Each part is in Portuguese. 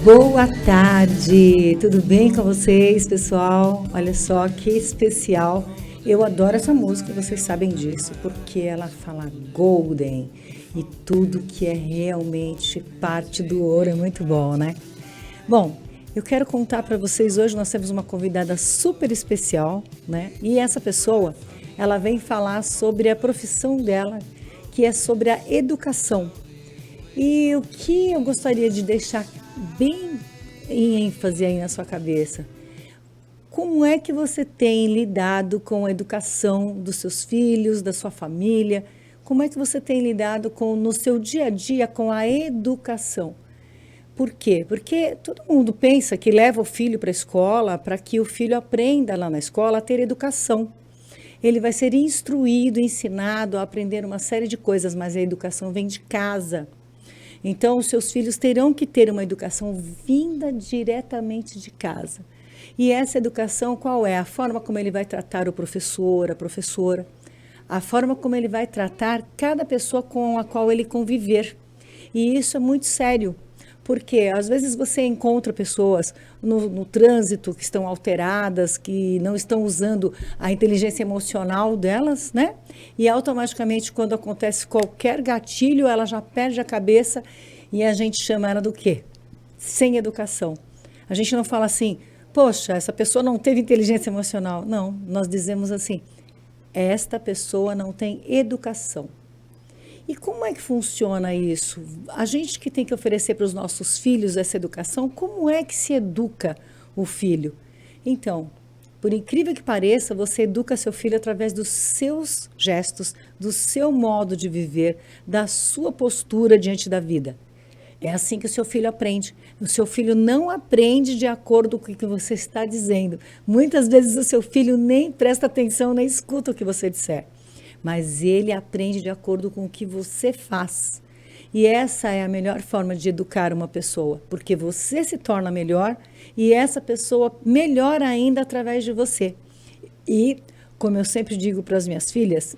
Boa tarde, tudo bem com vocês, pessoal? Olha só que especial. Eu adoro essa música, vocês sabem disso, porque ela fala Golden e tudo que é realmente parte do ouro é muito bom, né? Bom, eu quero contar para vocês hoje, nós temos uma convidada super especial, né? E essa pessoa, ela vem falar sobre a profissão dela, que é sobre a educação. E o que eu gostaria de deixar bem em ênfase aí na sua cabeça? Como é que você tem lidado com a educação dos seus filhos, da sua família? Como é que você tem lidado com no seu dia a dia com a educação? Por quê? Porque todo mundo pensa que leva o filho para a escola para que o filho aprenda lá na escola a ter educação. Ele vai ser instruído, ensinado a aprender uma série de coisas, mas a educação vem de casa. Então, os seus filhos terão que ter uma educação vinda diretamente de casa. E essa educação qual é? A forma como ele vai tratar o professor, a professora, a forma como ele vai tratar cada pessoa com a qual ele conviver. E isso é muito sério, porque às vezes você encontra pessoas no trânsito que estão alteradas, que não estão usando a inteligência emocional delas, né? E automaticamente, quando acontece qualquer gatilho, ela já perde a cabeça e a gente chama ela do quê? Sem educação. A gente não fala assim, poxa, essa pessoa não teve inteligência emocional. Não, nós dizemos assim, esta pessoa não tem educação. E como é que funciona isso? A gente que tem que oferecer para os nossos filhos essa educação, como é que se educa o filho? Então, por incrível que pareça, você educa seu filho através dos seus gestos, do seu modo de viver, da sua postura diante da vida. É assim que o seu filho aprende. O seu filho não aprende de acordo com o que você está dizendo. Muitas vezes o seu filho nem presta atenção, nem escuta o que você disser. Mas ele aprende de acordo com o que você faz. E essa é a melhor forma de educar uma pessoa, porque você se torna melhor e essa pessoa melhor ainda através de você. E, como eu sempre digo para as minhas filhas,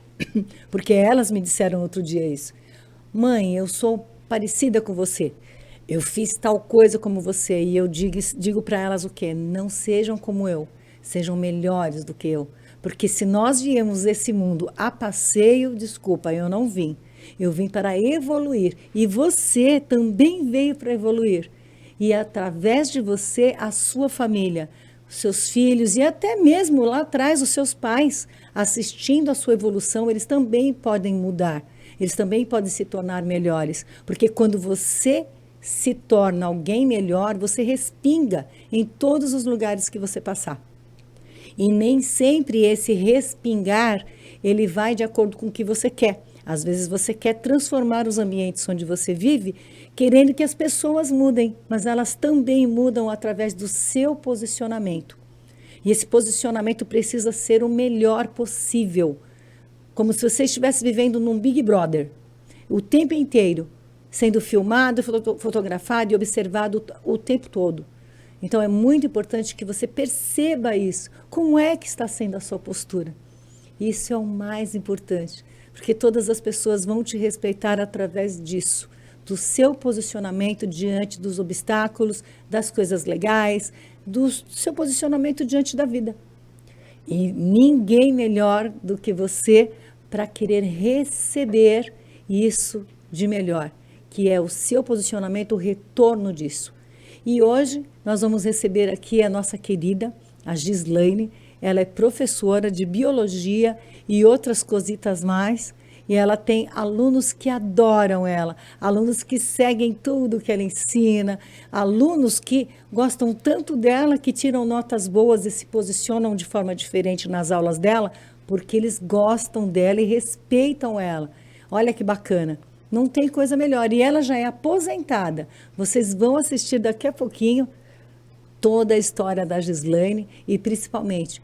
porque elas me disseram outro dia isso, mãe, eu sou parecida com você. Eu fiz tal coisa como você e eu digo para elas o quê? Não sejam como eu, sejam melhores do que eu. Porque se nós viemos esse mundo a passeio, desculpa, eu não vim. Eu vim para evoluir. E você também veio para evoluir. E através de você, a sua família, os seus filhos e até mesmo lá atrás os seus pais, assistindo a sua evolução, eles também podem mudar. Eles também podem se tornar melhores. Porque quando você se torna alguém melhor, você respinga em todos os lugares que você passar. E nem sempre esse respingar, ele vai de acordo com o que você quer. Às vezes você quer transformar os ambientes onde você vive, querendo que as pessoas mudem, mas elas também mudam através do seu posicionamento. E esse posicionamento precisa ser o melhor possível. Como se você estivesse vivendo num Big Brother, o tempo inteiro, sendo filmado, fotografado e observado o tempo todo. Então é muito importante que você perceba isso. Como é que está sendo a sua postura? Isso é o mais importante, porque todas as pessoas vão te respeitar através disso, do seu posicionamento diante dos obstáculos, das coisas legais, do seu posicionamento diante da vida. E ninguém melhor do que você para querer receber isso de melhor, que é o seu posicionamento, o retorno disso. E hoje nós vamos receber aqui a nossa querida, a Gislaine. Ela é professora de biologia e outras cositas mais. E ela tem alunos que adoram ela, alunos que seguem tudo que ela ensina, alunos que gostam tanto dela que tiram notas boas e se posicionam de forma diferente nas aulas dela, porque eles gostam dela e respeitam ela. Olha que bacana. Não tem coisa melhor. E ela já é aposentada. Vocês vão assistir daqui a pouquinho toda a história da Gislaine e, principalmente,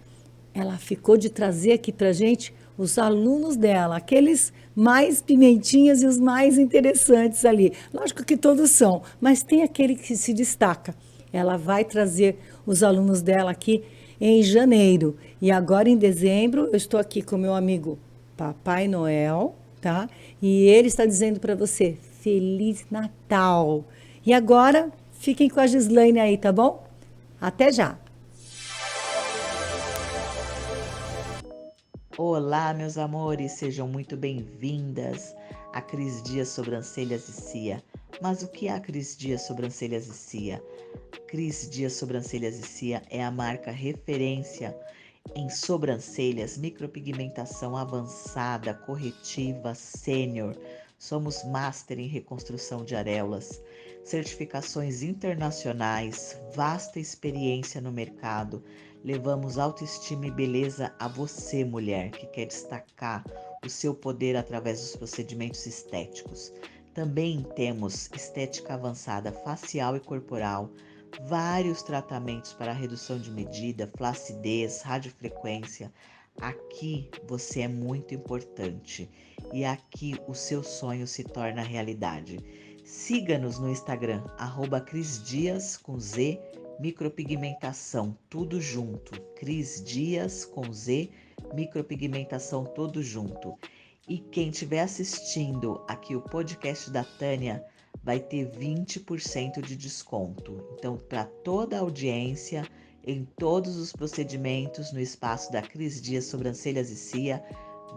ela ficou de trazer aqui para a gente os alunos dela, aqueles mais pimentinhas e os mais interessantes ali. Lógico que todos são, mas tem aquele que se destaca. Ela vai trazer os alunos dela aqui em janeiro. E agora, em dezembro, eu estou aqui com meu amigo Papai Noel, tá? E ele está dizendo para você, Feliz Natal. E agora, Fiquem com a Gislaine aí, tá bom? Até já! Olá, meus amores, sejam muito bem-vindas a Cris Dias Sobrancelhas e Cia. Mas o que é a Cris Dias Sobrancelhas e Cia? Cris Dias Sobrancelhas e Cia é a marca referência em sobrancelhas, micropigmentação avançada, corretiva, sênior. Somos master em reconstrução de areolas, certificações internacionais, vasta experiência no mercado. Levamos autoestima e beleza a você, mulher, que quer destacar o seu poder através dos procedimentos estéticos. Também temos estética avançada facial e corporal, vários tratamentos para redução de medida, flacidez, radiofrequência. Aqui você é muito importante e aqui o seu sonho se torna realidade. Siga-nos no Instagram, @CrisDias com Z, micropigmentação, tudo junto. Cris Dias com Z, micropigmentação, tudo junto. E quem estiver assistindo aqui o podcast da Tânia, vai ter 20% de desconto. Então, para toda a audiência, em todos os procedimentos no espaço da Cris Dias Sobrancelhas e Cia,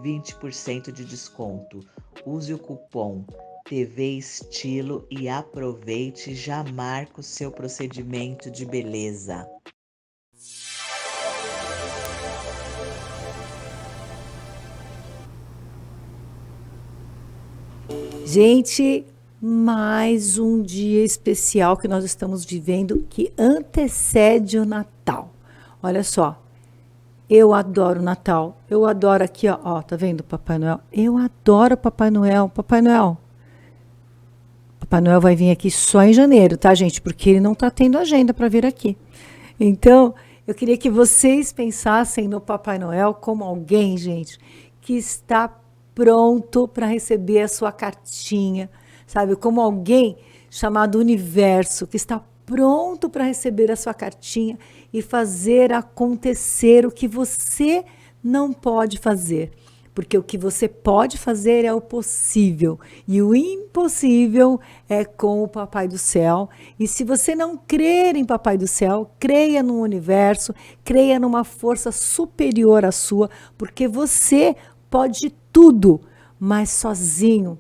20% de desconto. Use o cupom TV Estilo e aproveite, já marca o seu procedimento de beleza. Gente, mais um dia especial que nós estamos vivendo que antecede o Natal. Olha só, eu adoro o Natal. Eu adoro aqui, ó, tá vendo o Papai Noel? Eu adoro o Papai Noel. Papai Noel vai vir aqui só em janeiro, tá, gente? Porque ele não tá tendo agenda para vir aqui. Então, eu queria que vocês pensassem no Papai Noel como alguém, gente, que está pronto para receber a sua cartinha, sabe? Como alguém chamado Universo, que está pronto para receber a sua cartinha e fazer acontecer o que você não pode fazer. Porque o que você pode fazer é o possível e o impossível é com o Papai do Céu. E se você não crer em Papai do Céu, creia no universo, creia numa força superior à sua, porque você pode tudo, mas sozinho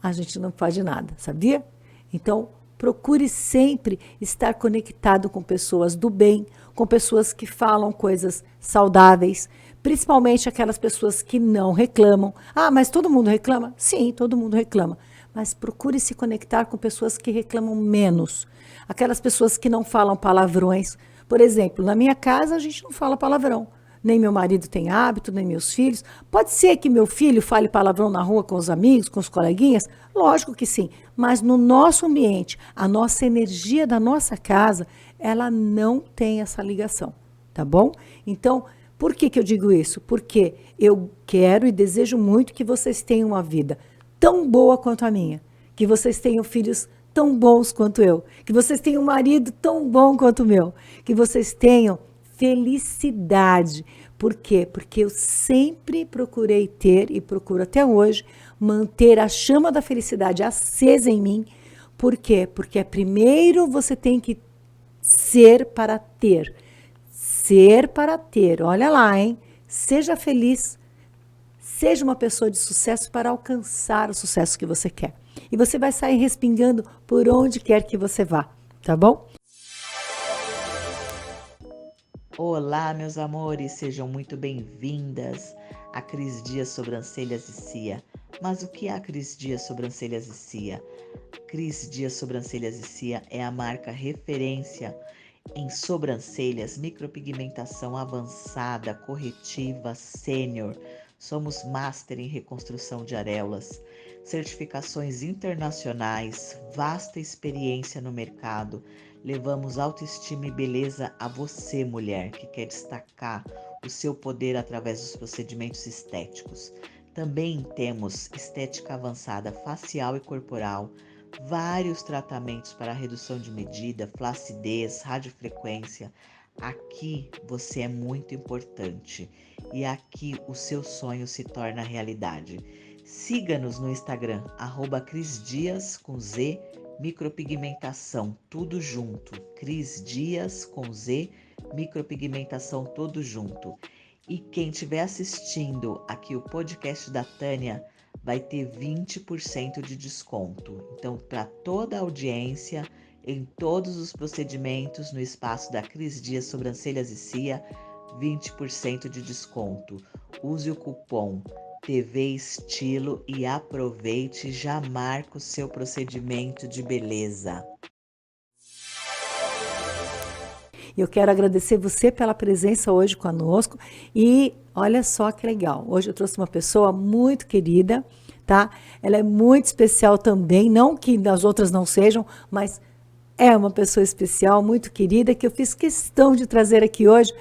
a gente não pode nada, sabia? Então, procure sempre estar conectado com pessoas do bem, com pessoas que falam coisas saudáveis, principalmente aquelas pessoas que não reclamam. Ah, mas todo mundo reclama? Sim, todo mundo reclama. Mas procure se conectar com pessoas que reclamam menos. Aquelas pessoas que não falam palavrões. Por exemplo, na minha casa a gente não fala palavrão. Nem meu marido tem hábito, nem meus filhos. Pode ser que meu filho fale palavrão na rua com os amigos, com os coleguinhas? Lógico que sim. Mas no nosso ambiente, a nossa energia da nossa casa, ela não tem essa ligação, tá bom? Então, por que eu digo isso? Porque eu quero e desejo muito que vocês tenham uma vida tão boa quanto a minha, que vocês tenham filhos tão bons quanto eu, que vocês tenham um marido tão bom quanto o meu, que vocês tenham felicidade. Por quê? Porque eu sempre procurei ter, e procuro até hoje, manter a chama da felicidade acesa em mim. Por quê? Porque primeiro você tem que ser para ter. Ser para ter. Olha lá, hein? Seja feliz. Seja uma pessoa de sucesso para alcançar o sucesso que você quer. E você vai sair respingando por onde quer que você vá, tá bom? Olá, meus amores, sejam muito bem-vindas a Cris Dias Sobrancelhas e Cia. Mas o que é a Cris Dias Sobrancelhas e Cia? Cris Dias Sobrancelhas e Cia é a marca referência em sobrancelhas, micropigmentação avançada, corretiva, sênior. Somos master em reconstrução de areolas, certificações internacionais, vasta experiência no mercado. Levamos autoestima e beleza a você, mulher, que quer destacar o seu poder através dos procedimentos estéticos. Também temos estética avançada facial e corporal, vários tratamentos para redução de medida, flacidez, radiofrequência. Aqui você é muito importante e aqui o seu sonho se torna realidade. Siga-nos no Instagram, @CrisDias com Z, micropigmentação, tudo junto. Cris Dias com Z, micropigmentação, tudo junto. E quem estiver assistindo aqui o podcast da Tânia vai ter 20% de desconto. Então, para toda a audiência, em todos os procedimentos no espaço da Cris Dias Sobrancelhas e Cia, 20% de desconto. Use o cupom TV Estilo e aproveite, já marca o seu procedimento de beleza. Eu quero agradecer você pela presença hoje conosco e olha só que legal. Hoje eu trouxe uma pessoa muito querida, tá? Ela é muito especial também, não que as outras não sejam, mas é uma pessoa especial, muito querida, que eu fiz questão de trazer aqui hoje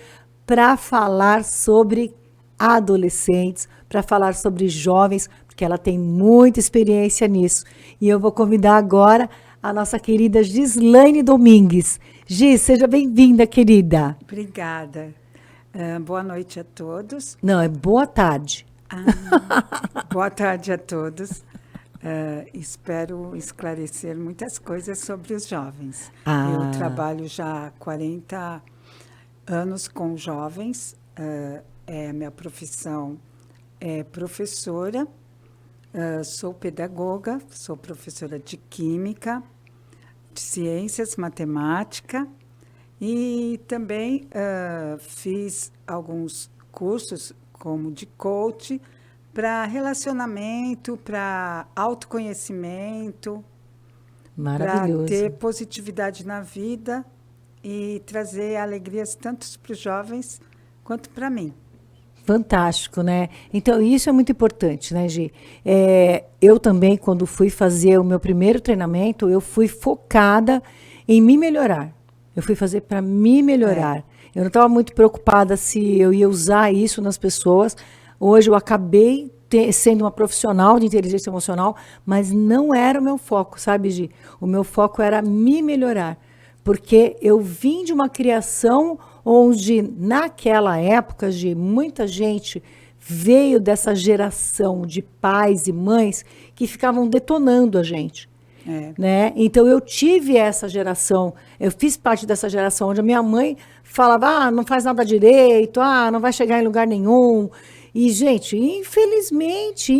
para falar sobre adolescentes, para falar sobre jovens, porque ela tem muita experiência nisso. E eu vou convidar agora a nossa querida Gislaine Domingues. Gi, seja bem-vinda, querida. Obrigada. Boa noite a todos. Não, é boa tarde. Boa tarde a todos. Espero esclarecer muitas coisas sobre os jovens. Eu trabalho já há 40 anos com jovens. A minha profissão é professora. Sou pedagoga, sou professora de química, de ciências, matemática e também fiz alguns cursos como de coach para relacionamento, para autoconhecimento, para ter positividade na vida e trazer alegrias tanto para os jovens quanto para mim. Fantástico, né? Então, isso é muito importante, né, Gi? Eu também, quando fui fazer o meu primeiro treinamento, eu fui focada em me melhorar. Eu fui fazer para me melhorar. Eu não estava muito preocupada se eu ia usar isso nas pessoas. Hoje eu acabei sendo uma profissional de inteligência emocional, mas não era o meu foco, sabe, Gi? O meu foco era me melhorar. Porque eu vim de uma criação onde, naquela época, Gi, muita gente veio dessa geração de pais e mães que ficavam detonando a gente. Né? Então, eu tive essa geração, eu fiz parte dessa geração onde a minha mãe falava, não faz nada direito, não vai chegar em lugar nenhum. E, gente, infelizmente,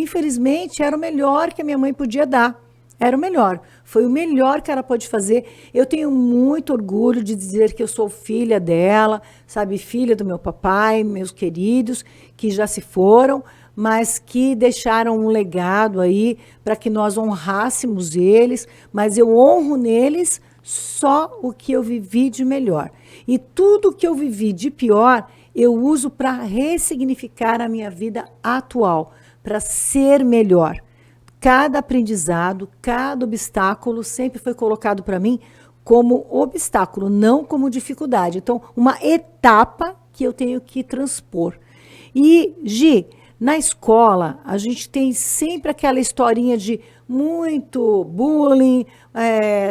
era o melhor que a minha mãe podia dar. Era o melhor. Foi o melhor que ela pôde fazer. Eu tenho muito orgulho de dizer que eu sou filha dela, sabe? Filha do meu papai, meus queridos, que já se foram, mas que deixaram um legado aí para que nós honrássemos eles. Mas eu honro neles só o que eu vivi de melhor. E tudo que eu vivi de pior, eu uso para ressignificar a minha vida atual, para ser melhor. Cada aprendizado, cada obstáculo sempre foi colocado para mim como obstáculo, não como dificuldade. Então, uma etapa que eu tenho que transpor. E, Gi, na escola, a gente tem sempre aquela historinha de muito bullying,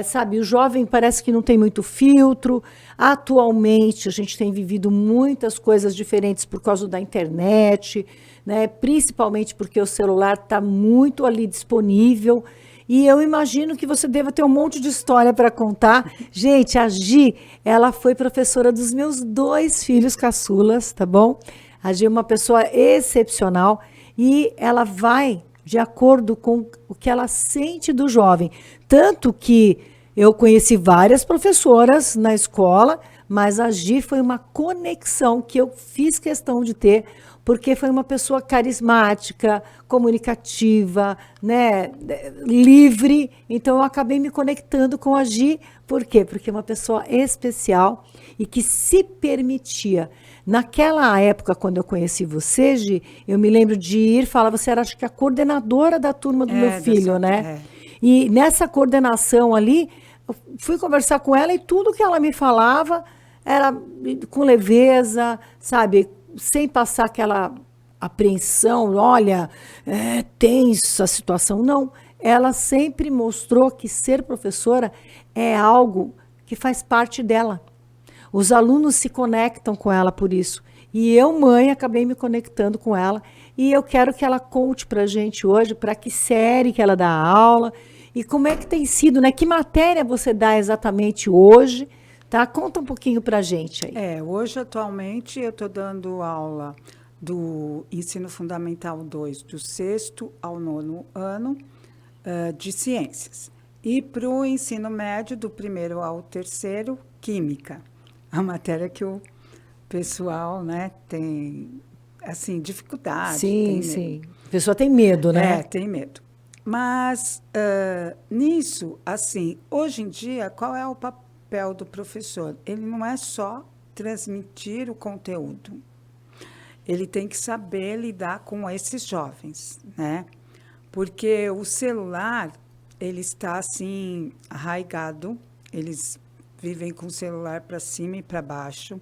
sabe? O jovem parece que não tem muito filtro. Atualmente, a gente tem vivido muitas coisas diferentes por causa da internet, né? Principalmente porque o celular está muito ali disponível. E eu imagino que você deva ter um monte de história para contar. Gente, a Gi, ela foi professora dos meus 2 filhos caçulas, tá bom? A Gi é uma pessoa excepcional e ela vai de acordo com o que ela sente do jovem. Tanto que eu conheci várias professoras na escola, mas a Gi foi uma conexão que eu fiz questão de ter, porque foi uma pessoa carismática, comunicativa, né, livre. Então, eu acabei me conectando com a Gi. Por quê? Porque é uma pessoa especial e que se permitia. Naquela época, quando eu conheci você, Gi, eu me lembro de ir falar, você era, acho que, a coordenadora da turma do meu filho, né? E nessa coordenação ali, eu fui conversar com ela e tudo que ela me falava era com leveza, sabe? Sem passar aquela apreensão, olha, tensa a situação. Não, ela sempre mostrou que ser professora é algo que faz parte dela. Os alunos se conectam com ela por isso. E eu, mãe, acabei me conectando com ela. E eu quero que ela conte para a gente hoje para que série que ela dá aula E como é que tem sido, né? Que matéria você dá exatamente hoje? Tá? Conta um pouquinho para a gente aí. Hoje, atualmente, eu estou dando aula do Ensino Fundamental 2, do 6º ao 9º ano, de Ciências. E para o ensino médio, do 1º ao 3º, Química. A matéria que o pessoal, né, tem, assim, dificuldade. Sim, sim. A pessoa tem medo, né? Tem medo. Mas, nisso, assim, hoje em dia, qual é o papel do professor? Ele não é só transmitir o conteúdo. Ele tem que saber lidar com esses jovens, né? Porque o celular, ele está, assim, arraigado. Eles vivem com o celular para cima e para baixo.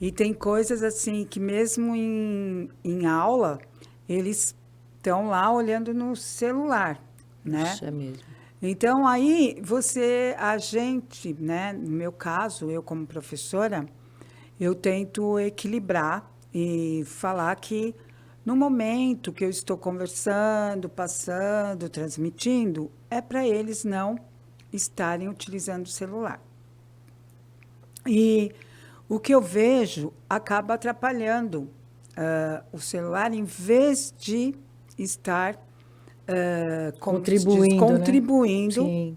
E tem coisas, assim, que mesmo em aula, eles estão lá olhando no celular, né? Isso é mesmo. Então, aí, a gente, né, no meu caso, eu como professora, eu tento equilibrar e falar que no momento que eu estou conversando, passando, transmitindo, é para eles não estarem utilizando o celular. E o que eu vejo acaba atrapalhando o celular, em vez de estar contribuindo, né?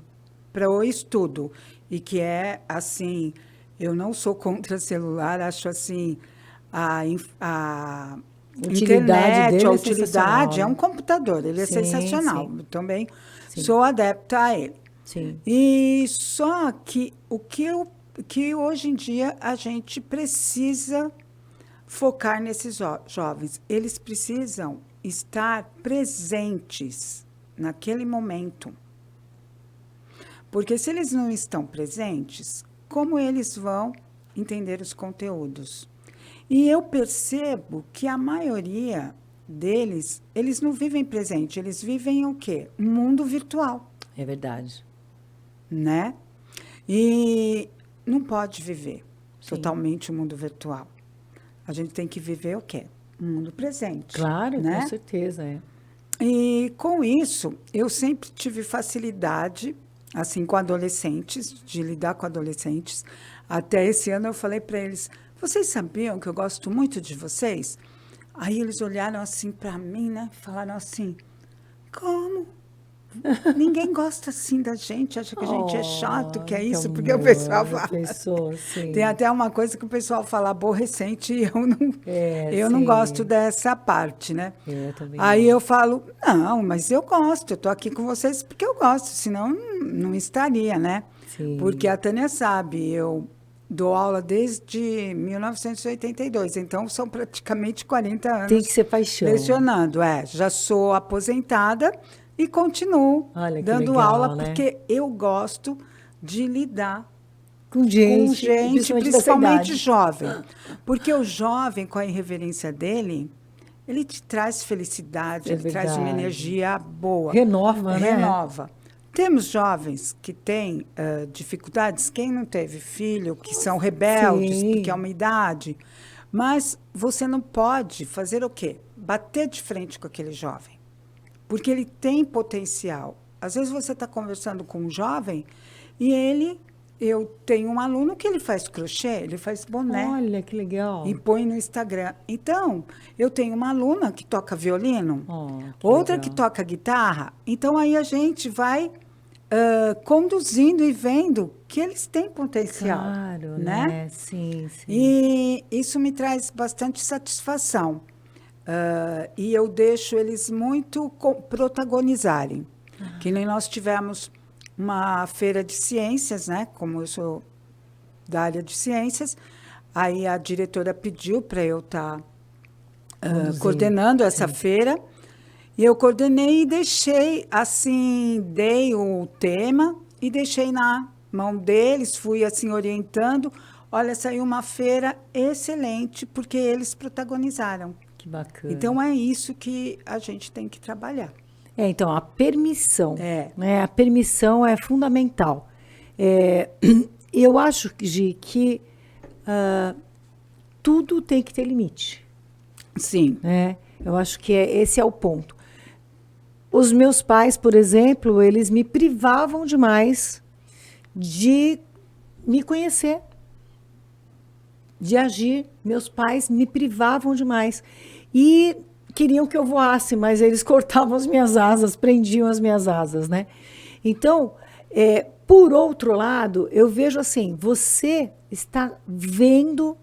para o estudo. E que é assim, eu não sou contra celular, acho assim, a internet, a utilidade é um computador, ele é sensacional. Sim. Eu também sou adepta a ele. Sim. E só que que hoje em dia a gente precisa focar nesses jovens. Eles precisam estar presentes naquele momento. Porque se eles não estão presentes, como eles vão entender os conteúdos? E eu percebo que a maioria deles, eles não vivem presente, eles vivem o quê? Um mundo virtual. É verdade. Né? E não pode viver totalmente o mundo virtual. A gente tem que viver o quê? Um mundo presente. Claro, né? Com certeza, é. E com isso, eu sempre tive facilidade, assim, com adolescentes, de lidar com adolescentes. Até esse ano eu falei para eles, vocês sabiam que eu gosto muito de vocês? Aí eles olharam assim para mim, né? Falaram assim, como? Ninguém gosta assim da gente, acha que a gente é chato, que é isso, porque o pessoal fala. Tem até uma coisa que o pessoal fala aborrecente e eu não gosto dessa parte, né? Aí eu falo, não, mas eu gosto, eu estou aqui com vocês porque eu gosto, senão não estaria, né? Sim. Porque a Tânia sabe, eu dou aula desde 1982, então são praticamente 40 anos. Tem que ser paixão. Lecionando, já sou aposentada. E continuo dando legal, aula, né? porque eu gosto de lidar com gente principalmente jovem. Porque o jovem, com a irreverência dele, ele te traz felicidade, ele traz uma energia boa. Renova, né? Renova. Temos jovens que têm dificuldades, quem não teve filho, que são rebeldes, porque é uma idade. Mas você não pode fazer o quê? Bater de frente com aquele jovem. Porque ele tem potencial. Às vezes você está conversando com um jovem e eu tenho um aluno que ele faz crochê, ele faz boné. Olha, que legal. E põe no Instagram. Então, eu tenho uma aluna que toca violino, outra que toca guitarra. Então, aí a gente vai conduzindo e vendo que eles têm potencial. Claro, né? Sim. E isso me traz bastante satisfação. E eu deixo eles muito protagonizarem. Que nem nós tivemos uma feira de ciências, né? Como eu sou da área de ciências, aí a diretora pediu para eu estar coordenando essa feira, e eu coordenei e deixei, assim, dei o tema e deixei na mão deles, fui assim orientando. Olha, saiu uma feira excelente, porque eles protagonizaram. Que bacana. Então, é isso que a gente tem que trabalhar. Então, a permissão. Né? A permissão é fundamental. Eu acho, Gi, que tudo tem que ter limite. Sim. Né? Eu acho que esse é o ponto. os meus pais, por exemplo, eles me privavam demais de me conhecer, de agir. Meus pais me privavam demais. E queriam que eu voasse, mas eles cortavam as minhas asas, prendiam as minhas asas, né? Então, por outro lado, eu vejo assim, você está vendo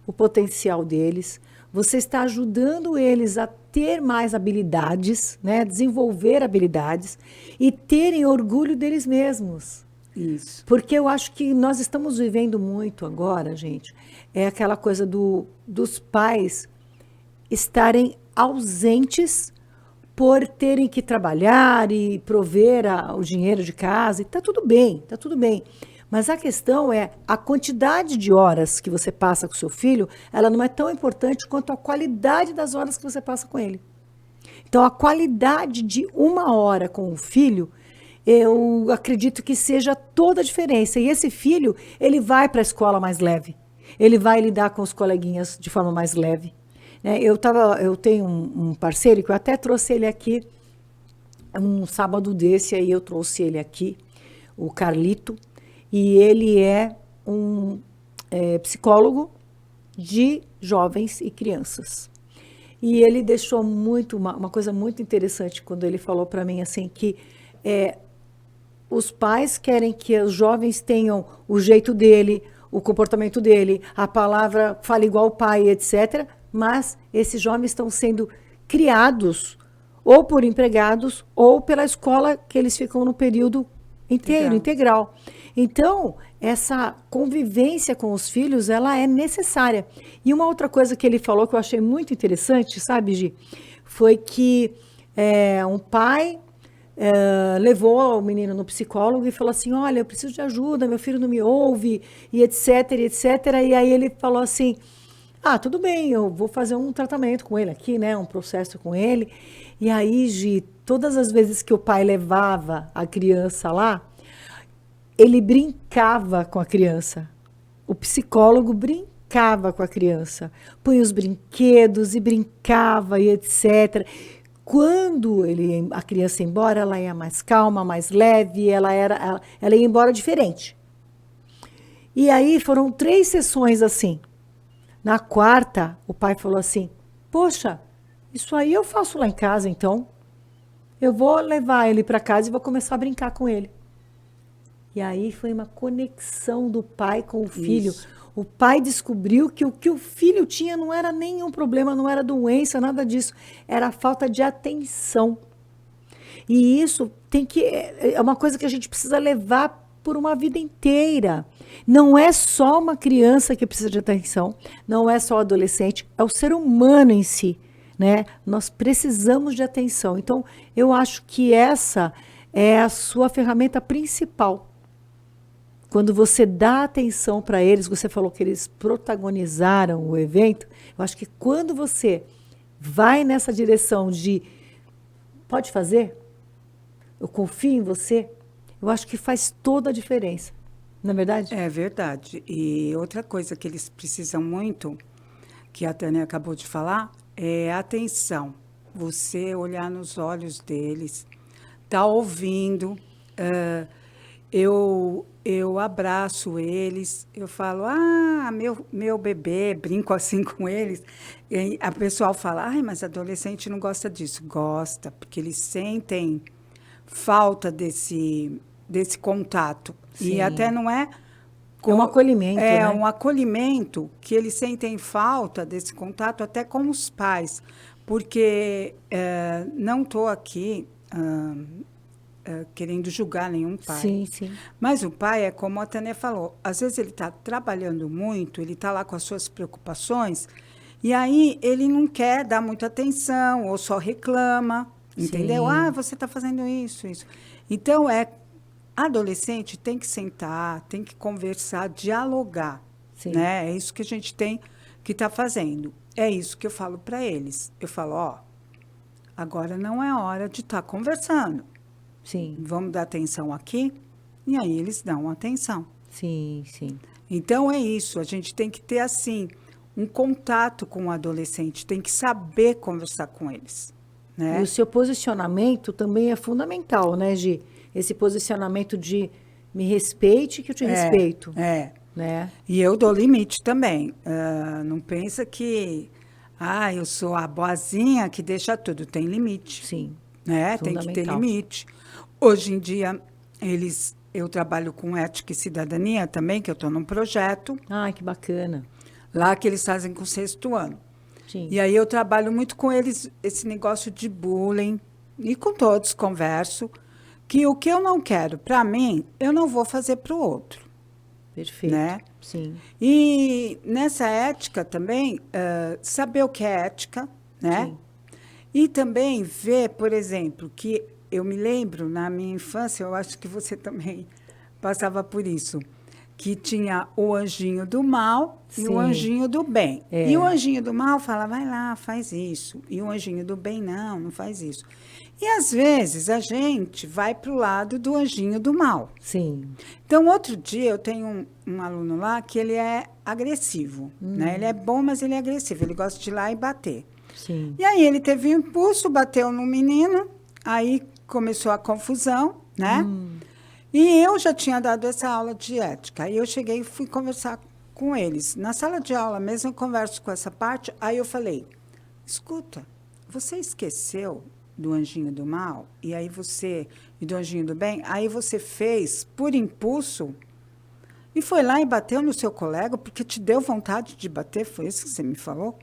o potencial deles, você está ajudando eles a ter mais habilidades, né? Desenvolver habilidades e terem orgulho deles mesmos. Isso. Porque eu acho que nós estamos vivendo muito agora, gente, é aquela coisa dos pais estarem ausentes por terem que trabalhar e prover o dinheiro de casa. E tá tudo bem, tá tudo bem. Mas a questão é a quantidade de horas que você passa com seu filho, ela não é tão importante quanto a qualidade das horas que você passa com ele. Então, a qualidade de 1 hora com o filho, eu acredito que seja toda a diferença. E esse filho, ele vai para a escola mais leve. Ele vai lidar com os coleguinhas de forma mais leve. Eu tenho um parceiro que eu até trouxe ele aqui, um sábado desse, aí eu trouxe ele aqui, o Carlito, e ele é um psicólogo de jovens e crianças. E ele deixou uma coisa muito interessante quando ele falou para mim assim, que os pais querem que os jovens tenham o jeito dele, o comportamento dele, a palavra fala igual o pai, etc., mas esses jovens estão sendo criados ou por empregados ou pela escola que eles ficam no período integral. Então, essa convivência com os filhos, ela é necessária. E uma outra coisa que ele falou que eu achei muito interessante, sabe, Gi? Foi que um pai levou o menino no psicólogo e falou assim, olha, eu preciso de ajuda, meu filho não me ouve, e etc, etc. E aí ele falou assim, tudo bem, eu vou fazer um tratamento com ele aqui, né? Um processo com ele. E aí, Gi, todas as vezes que o pai levava a criança lá, ele brincava com a criança. O psicólogo brincava com a criança. Punha os brinquedos e brincava e etc. Quando a criança ia embora, ela ia mais calma, mais leve, ela ia embora diferente. E aí foram 3 sessões assim. Na 4ª, o pai falou assim, poxa, isso aí eu faço lá em casa, então. Eu vou levar ele para casa e vou começar a brincar com ele. E aí foi uma conexão do pai com o filho. Isso. O pai descobriu que o que o filho tinha não era nenhum problema, não era doença, nada disso. Era a falta de atenção. E isso é uma coisa que a gente precisa levar por uma vida inteira. Não é só uma criança que precisa de atenção, não é só o adolescente, é o ser humano em si, né? Nós precisamos de atenção. Então, eu acho que essa é a sua ferramenta principal. Quando você dá atenção para eles, você falou que eles protagonizaram o evento, eu acho que quando você vai nessa direção de pode fazer, eu confio em você, eu acho que faz toda a diferença. Não é verdade? É verdade. E outra coisa que eles precisam muito, que a Tânia acabou de falar, é atenção. Você olhar nos olhos deles, tá ouvindo. Eu abraço eles, eu falo, meu bebê, brinco assim com eles. E a pessoa fala, mas adolescente não gosta disso. Gosta, porque eles sentem falta desse contato. Sim. E até não é... É um acolhimento, né? É um acolhimento que eles sentem falta desse contato até com os pais. Porque não estou aqui querendo julgar nenhum pai. Sim, sim. Mas o pai é como a Tânia falou. Às vezes ele está trabalhando muito, ele está lá com as suas preocupações, e aí ele não quer dar muita atenção, ou só reclama, entendeu? Sim. Você está fazendo isso. Então, adolescente tem que sentar, tem que conversar, dialogar. Sim. Né? É isso que a gente tem que estar fazendo. É isso que eu falo para eles. Eu falo, agora não é hora de estar conversando. Sim. Vamos dar atenção aqui? E aí eles dão atenção. Sim, sim. Então é isso, a gente tem que ter, assim, um contato com o adolescente, tem que saber conversar com eles. né? E o seu posicionamento também é fundamental, né, Gi? Esse posicionamento de me respeite que eu te respeito. Né? E eu dou limite também. Não pensa que eu sou a boazinha que deixa tudo. Tem limite. Sim. Né? Tem que ter limite. Hoje em dia, eu trabalho com ética e cidadania também, que eu estou num projeto. Ah, que bacana. Lá que eles fazem com o 6º ano. Sim. E aí eu trabalho muito com eles, esse negócio de bullying. E com todos converso. Que o que eu não quero para mim, eu não vou fazer para o outro. Perfeito. Né? Sim. E nessa ética também, saber o que é ética, né? Sim. E também ver, por exemplo, que eu me lembro, na minha infância, eu acho que você também passava por isso, que tinha o anjinho do mal e o anjinho do bem. E o anjinho do mal fala, vai lá, faz isso. E o anjinho do bem, não faz isso. E, às vezes, a gente vai para o lado do anjinho do mal. Sim. Então, outro dia, eu tenho um aluno lá que ele é agressivo. Né? Ele é bom, mas ele é agressivo. Ele gosta de ir lá e bater. Sim. E aí, ele teve um impulso, bateu no menino, aí começou a confusão, né? E eu já tinha dado essa aula de ética. Aí eu cheguei e fui conversar com eles. Na sala de aula mesmo, eu converso com essa parte. Aí eu falei, escuta, você esqueceu do anjinho do mal, e do anjinho do bem, aí você fez por impulso e foi lá e bateu no seu colega porque te deu vontade de bater, foi isso que você me falou?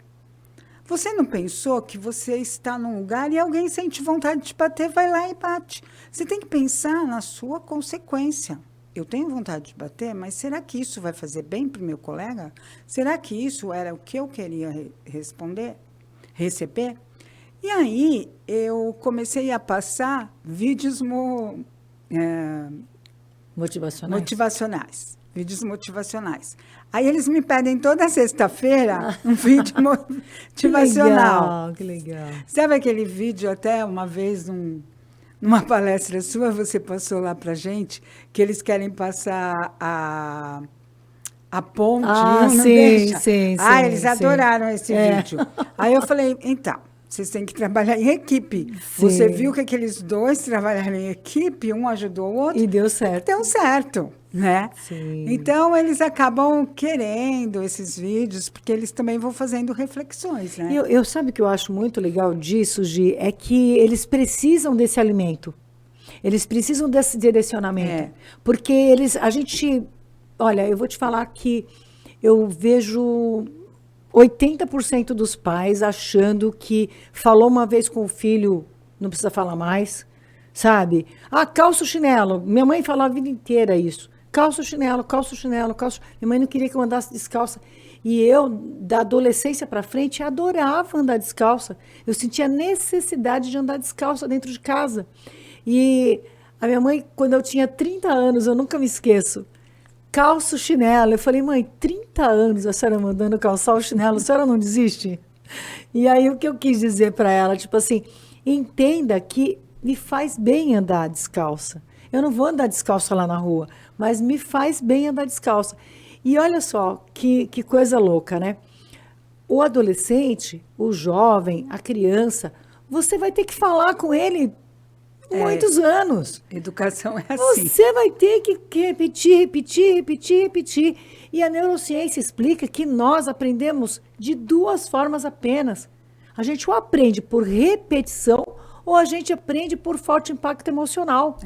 Você não pensou que você está num lugar e alguém sente vontade de bater, vai lá e bate. Você tem que pensar na sua consequência. Eu tenho vontade de bater, mas será que isso vai fazer bem para o meu colega? Será que isso era o que eu queria receber? E aí, eu comecei a passar vídeos motivacionais. Vídeos motivacionais. Aí, eles me pedem toda sexta-feira um vídeo motivacional. Que legal. Sabe aquele vídeo, até uma vez, numa palestra sua, você passou lá pra gente, que eles querem passar a ponte e não deixa? Sim. Eles adoraram esse vídeo. Aí eu falei, então, vocês têm que trabalhar em equipe. Sim. Você viu que aqueles dois trabalharam em equipe, um ajudou o outro. E deu certo. Deu certo, né? Sim. Então, eles acabam querendo esses vídeos, porque eles também vão fazendo reflexões, né? Eu sabe o que eu acho muito legal disso, Gi? É que eles precisam desse alimento. Eles precisam desse direcionamento. Porque olha, eu vou te falar que eu vejo 80% dos pais achando que falou uma vez com o filho, não precisa falar mais, sabe? Calça o chinelo. Minha mãe falava a vida inteira isso. Calça o chinelo, calça o chinelo, calça. Minha mãe não queria que eu andasse descalça. E eu, da adolescência para frente, adorava andar descalça. Eu sentia necessidade de andar descalça dentro de casa. E a minha mãe, quando eu tinha 30 anos, eu nunca me esqueço, calça o chinelo. Eu falei, mãe, 30 anos a senhora mandando calçar o chinelo, a senhora não desiste? E aí o que eu quis dizer para ela, tipo assim, entenda que me faz bem andar descalça. Eu não vou andar descalça lá na rua, mas me faz bem andar descalça. E olha só, que coisa louca, né? O adolescente, o jovem, a criança, você vai ter que falar com ele muitos anos. Educação é assim. Você vai ter que repetir. E a neurociência explica que nós aprendemos de 2 formas apenas. A gente ou aprende por repetição ou a gente aprende por forte impacto emocional.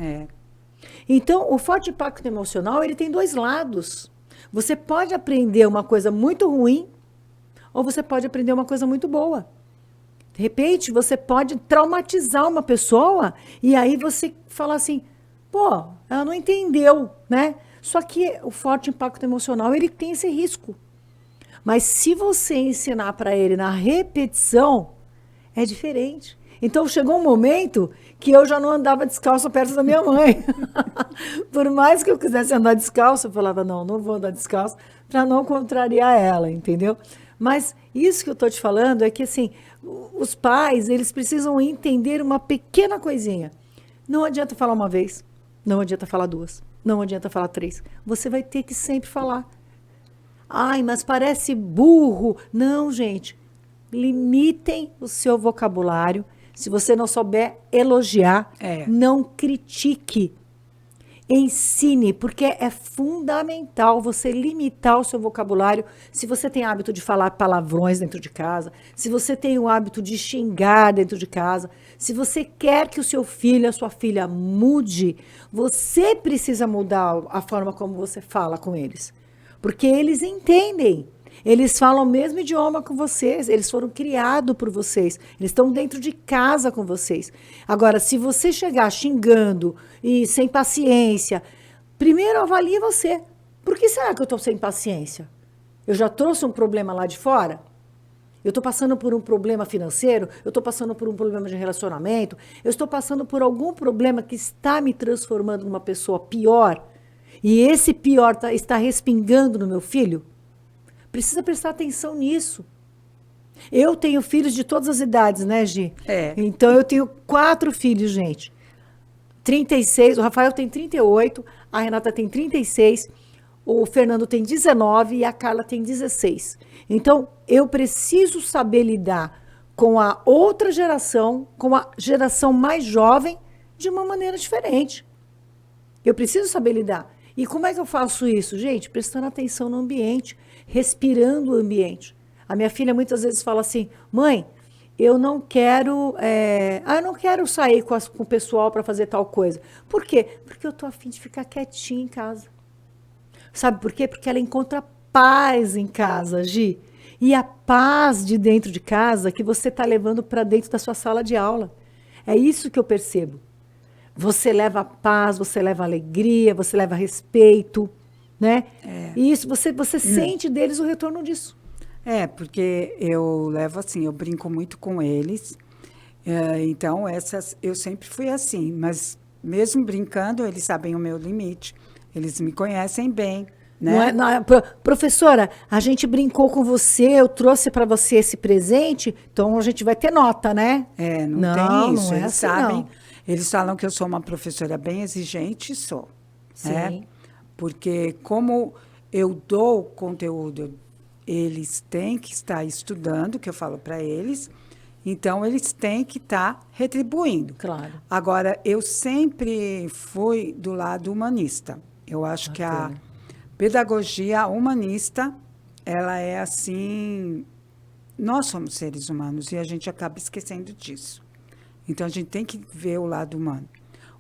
Então, o forte impacto emocional, ele tem 2 lados. Você pode aprender uma coisa muito ruim ou você pode aprender uma coisa muito boa. De repente, você pode traumatizar uma pessoa e aí você fala assim, pô, ela não entendeu, né? Só que o forte impacto emocional, ele tem esse risco. Mas se você ensinar para ele na repetição, é diferente. Então, chegou um momento que eu já não andava descalça perto da minha mãe. Por mais que eu quisesse andar descalça, eu falava, não vou andar descalça para não contrariar ela, entendeu? Mas isso que eu estou te falando é que, assim, os pais, eles precisam entender uma pequena coisinha. Não adianta falar uma vez, não adianta falar 2, não adianta falar 3. Você vai ter que sempre falar. Ai, mas parece burro. Não, gente. Limitem o seu vocabulário. Se você não souber elogiar, É. não critique. Ensine, porque é fundamental você limitar o seu vocabulário. Se você tem hábito de falar palavrões dentro de casa, se você tem o hábito de xingar dentro de casa, se você quer que o seu filho, a sua filha mude, você precisa mudar a forma como você fala com eles. Porque eles entendem. Eles falam o mesmo idioma com vocês, eles foram criados por vocês, eles estão dentro de casa com vocês. Agora, se você chegar xingando e sem paciência, primeiro avalie você. Por que será que eu estou sem paciência? Eu já trouxe um problema lá de fora? Eu estou passando por um problema financeiro? Eu estou passando por um problema de relacionamento? Eu estou passando por algum problema que está me transformando numa pessoa pior? E esse pior está respingando no meu filho? Precisa prestar atenção nisso. Eu tenho filhos de todas as idades, né, Gi? É. Então, eu tenho 4 filhos, gente. 36, o Rafael tem 38, a Renata tem 36, o Fernando tem 19 e a Carla tem 16. Então, eu preciso saber lidar com a outra geração, com a geração mais jovem, de uma maneira diferente. Eu preciso saber lidar. E como é que eu faço isso? Gente, prestando atenção no ambiente, respirando o ambiente. A minha filha muitas vezes fala assim, mãe, eu não quero sair com o pessoal para fazer tal coisa. Por quê? Porque eu estou a fim de ficar quietinha em casa. Sabe por quê? Porque ela encontra paz em casa, Gi. E a paz de dentro de casa que você está levando para dentro da sua sala de aula. É isso que eu percebo. Você leva paz, você leva alegria, você leva respeito, né? E isso, você sente deles o retorno disso. É, porque eu levo assim, eu brinco muito com eles, então eu sempre fui assim, mas mesmo brincando, eles sabem o meu limite, eles me conhecem bem, né? Professora, a gente brincou com você, eu trouxe para você esse presente, então a gente vai ter nota, né? Não tem isso, não é eles assim, sabem, não. eles falam que eu sou uma professora bem exigente, sou, né? Sim. Porque como eu dou conteúdo, eles têm que estar estudando, que eu falo para eles, então eles têm que estar retribuindo. Claro. Agora, eu sempre fui do lado humanista. Eu acho que a pedagogia humanista, ela é assim, nós somos seres humanos e a gente acaba esquecendo disso. Então, a gente tem que ver o lado humano.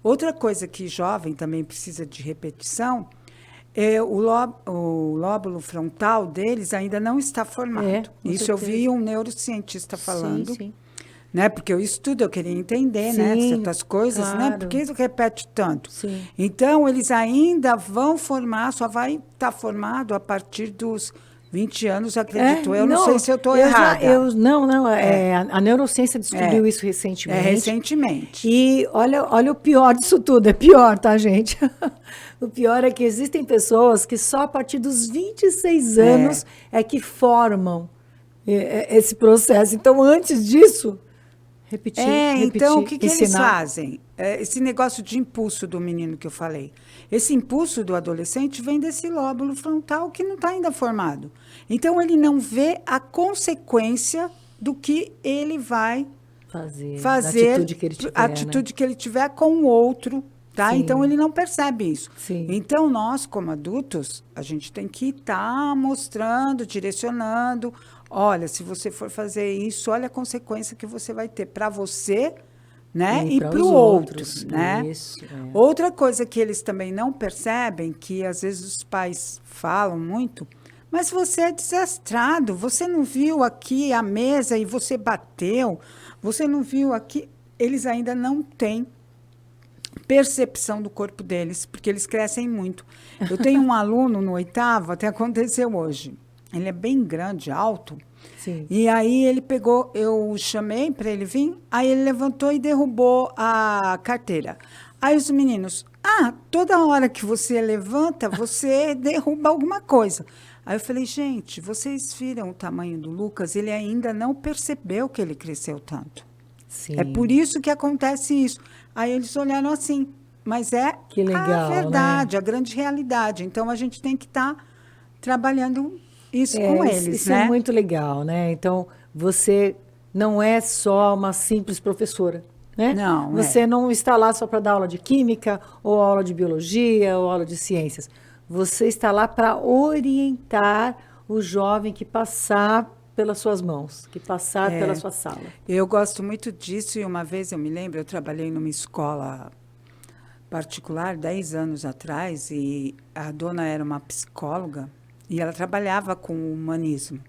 Outra coisa que jovem também precisa de repetição é o lóbulo frontal deles ainda não está formado. Com Isso eu certeza. vi um neurocientista falando. Sim. Né? Porque eu estudo, eu queria entender, né? Sim, Certas coisas, né? claro. Por que isso repete tanto? Sim. Então, eles ainda vão formar, só vai estar formado a partir dos 20 anos, acredito. Eu não sei se eu estou errada. A neurociência descobriu isso recentemente. Recentemente. E olha o pior disso tudo, é pior, tá, gente? O pior é que existem pessoas que só a partir dos 26 anos é que formam esse processo. Então, antes disso, repetir, então, o que eles ensinar. fazem? Esse negócio de impulso do menino que eu falei. Esse impulso do adolescente vem desse lóbulo frontal que não está ainda formado. Então, ele não vê a consequência do que ele vai fazer da atitude que ele tiver, a atitude que ele tiver com o outro, tá? Sim. Então, ele não percebe isso. Sim. Então, nós, como adultos, a gente tem que estar mostrando, direcionando. Olha, se você for fazer isso, olha a consequência que você vai ter para você, né? E para o outro, né? Isso, Outra coisa que eles também não percebem, que às vezes os pais falam muito, mas você é desastrado, você não viu aqui a mesa e você bateu, você não viu aqui. Eles ainda não têm percepção do corpo deles, porque eles crescem muito. Eu tenho um aluno no 8º, até aconteceu hoje. Ele é bem grande, alto. Sim. E aí ele pegou, eu chamei para ele vir, aí ele levantou e derrubou a carteira. Aí os meninos, toda hora que você levanta, você derruba alguma coisa. Aí eu falei, gente, vocês viram o tamanho do Lucas? Ele ainda não percebeu que ele cresceu tanto. Sim. É por isso que acontece isso. Aí eles olharam assim, mas que legal, a verdade, né? a grande realidade. Então, a gente tem que estar trabalhando isso com eles, isso né? é muito legal, né? Então, você não é só uma simples professora, né? Não, Você não está lá só para dar aula de química, ou aula de biologia, ou aula de ciências. Você está lá para orientar o jovem que passar pelas suas mãos, que passar pela sua sala. Eu gosto muito disso e uma vez eu me lembro, eu trabalhei numa escola particular 10 anos atrás e a dona era uma psicóloga e ela trabalhava com o humanismo.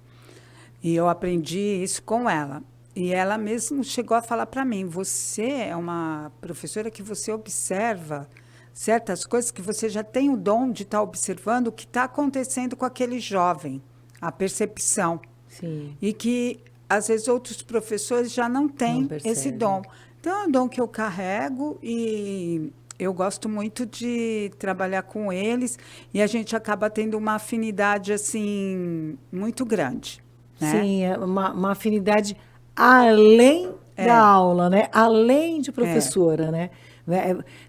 E eu aprendi isso com ela. E ela mesmo chegou a falar para mim, você é uma professora que você observa certas coisas que você já tem o dom de estar observando o que está acontecendo com aquele jovem, a percepção. Sim. E que, às vezes, outros professores já não têm Não percebem. esse dom. Então, é um dom que eu carrego e eu gosto muito de trabalhar com eles e a gente acaba tendo uma afinidade, assim, muito grande. Né? Sim, é uma afinidade além da aula, né? Além de professora, né?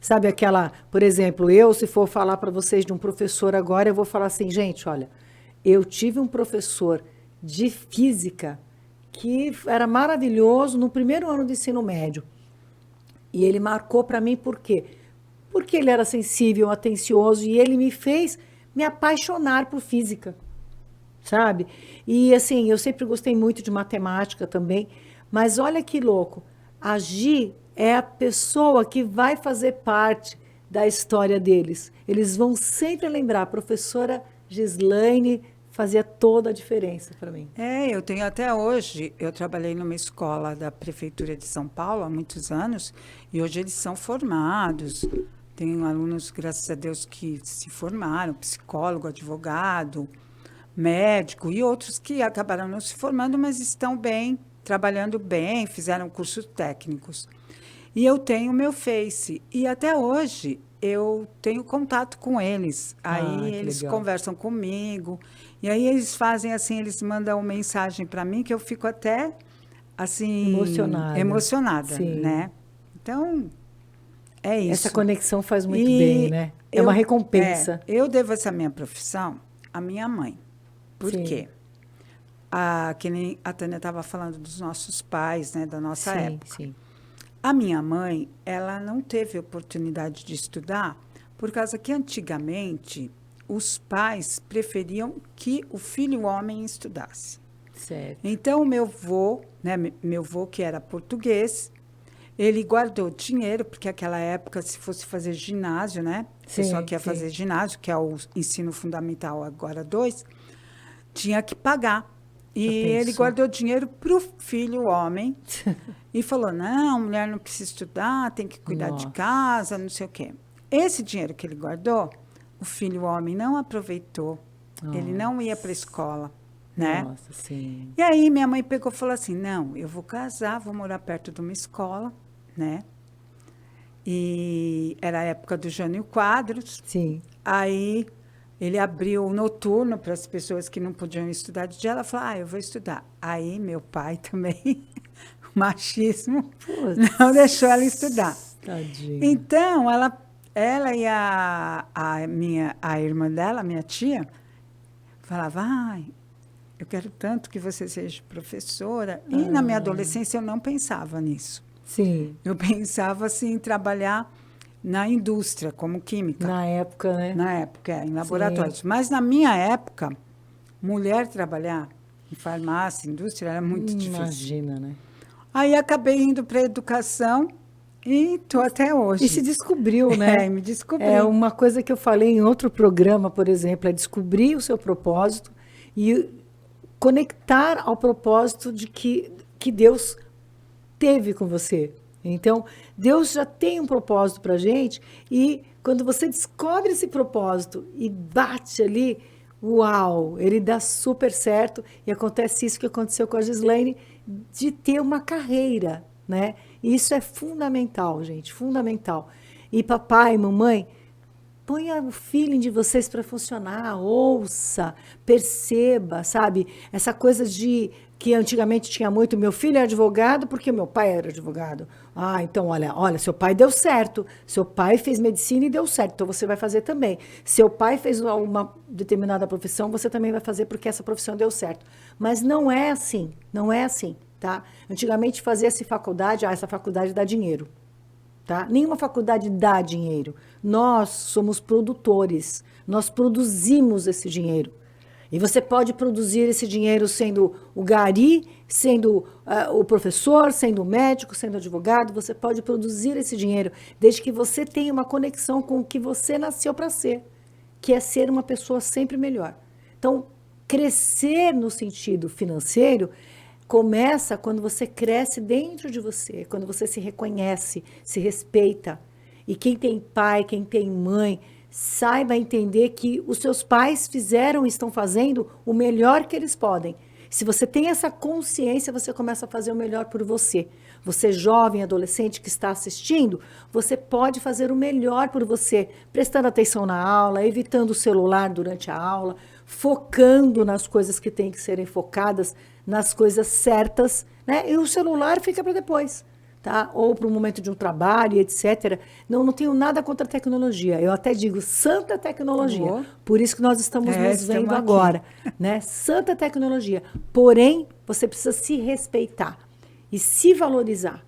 Sabe aquela, por exemplo, eu, se for falar para vocês de um professor agora, eu vou falar assim, gente, olha, eu tive um professor de física que era maravilhoso no primeiro ano do ensino médio. E ele marcou para mim por quê? Porque ele era sensível, atencioso e ele me fez me apaixonar por física, sabe? E assim, eu sempre gostei muito de matemática também, mas olha que louco, a Gi é a pessoa que vai fazer parte da história deles. Eles vão sempre lembrar, a professora Gislaine fazia toda a diferença para mim. Eu tenho até hoje, eu trabalhei numa escola da Prefeitura de São Paulo há muitos anos, e hoje eles são formados. Tenho alunos, graças a Deus, que se formaram, psicólogo, advogado, médico, e outros que acabaram não se formando, mas estão bem, trabalhando bem, fizeram cursos técnicos. E eu tenho meu Face, e até hoje eu tenho contato com eles. Aí eles legal. conversam comigo, e aí eles fazem assim, eles mandam mensagem para mim que eu fico até assim emocionada, Sim. né? Então, é isso. Essa conexão faz muito bem, né? É uma recompensa. Eu devo essa minha profissão à minha mãe. Por quê? Que nem a Tânia estava falando dos nossos pais, né, da nossa época. Sim. A minha mãe, ela não teve oportunidade de estudar, por causa que antigamente os pais preferiam que o filho homem estudasse. Certo. Então, meu avô, que era português, ele guardou dinheiro, porque naquela época, se fosse fazer ginásio, né? O pessoal que ia fazer ginásio, que é o ensino fundamental agora 2, tinha que pagar. E ele guardou dinheiro para o filho homem e falou, não, mulher não precisa estudar, tem que cuidar de casa, não sei o quê. Esse dinheiro que ele guardou, o filho homem não aproveitou, ele não ia para a escola, né? Nossa, sim. E aí minha mãe pegou e falou assim, não, eu vou casar, vou morar perto de uma escola, né? E era a época do Jânio Quadros. Sim. Aí ele abriu o noturno para as pessoas que não podiam estudar de dia. Ela falou, eu vou estudar. Aí meu pai também, machismo, não deixou ela estudar. Tadinha. Então, ela e a irmã dela, minha tia, falava, eu quero tanto que você seja professora. E na minha adolescência eu não pensava nisso. Sim. Eu pensava assim, em trabalhar na indústria, como química. Na época, né? Na época, em laboratórios. Sim. Mas na minha época, mulher trabalhar em farmácia, indústria, era muito difícil. Imagina, né? Aí acabei indo para a educação e estou até hoje. E se descobriu, né? Me descobri. É uma coisa que eu falei em outro programa, por exemplo, é descobrir o seu propósito e conectar ao propósito de que Deus teve com você. Então, Deus já tem um propósito para a gente e quando você descobre esse propósito e bate ali, uau, ele dá super certo e acontece isso que aconteceu com a Gislaine, de ter uma carreira, né? E isso é fundamental, gente, fundamental. E papai, mamãe, ponha o feeling de vocês para funcionar, ouça, perceba, sabe? Essa coisa de que antigamente tinha muito, meu filho é advogado porque meu pai era advogado. Então, olha, seu pai deu certo, seu pai fez medicina e deu certo, então você vai fazer também. Seu pai fez uma determinada profissão, você também vai fazer porque essa profissão deu certo. Mas não é assim, não é assim. tá? Antigamente fazia-se faculdade, essa faculdade dá dinheiro, tá? Nenhuma faculdade dá dinheiro. Nós somos produtores, nós produzimos esse dinheiro. E você pode produzir esse dinheiro sendo o gari, sendo o professor, sendo o médico, sendo advogado. Você pode produzir esse dinheiro desde que você tenha uma conexão com o que você nasceu para ser, que é ser uma pessoa sempre melhor. Então, crescer no sentido financeiro começa quando você cresce dentro de você, quando você se reconhece, se respeita. E quem tem pai, quem tem mãe, saiba entender que os seus pais fizeram e estão fazendo o melhor que eles podem. Se você tem essa consciência, você começa a fazer o melhor por você. Você, jovem, adolescente que está assistindo, você pode fazer o melhor por você, prestando atenção na aula, evitando o celular durante a aula, focando nas coisas que têm que serem focadas, nas coisas certas, né? E o celular fica para depois. Tá? Ou para um momento de um trabalho, etc. Não tenho nada contra a tecnologia. Eu até digo santa tecnologia. Por isso que nós estamos nos vendo agora. Né? Santa tecnologia. Porém, você precisa se respeitar e se valorizar.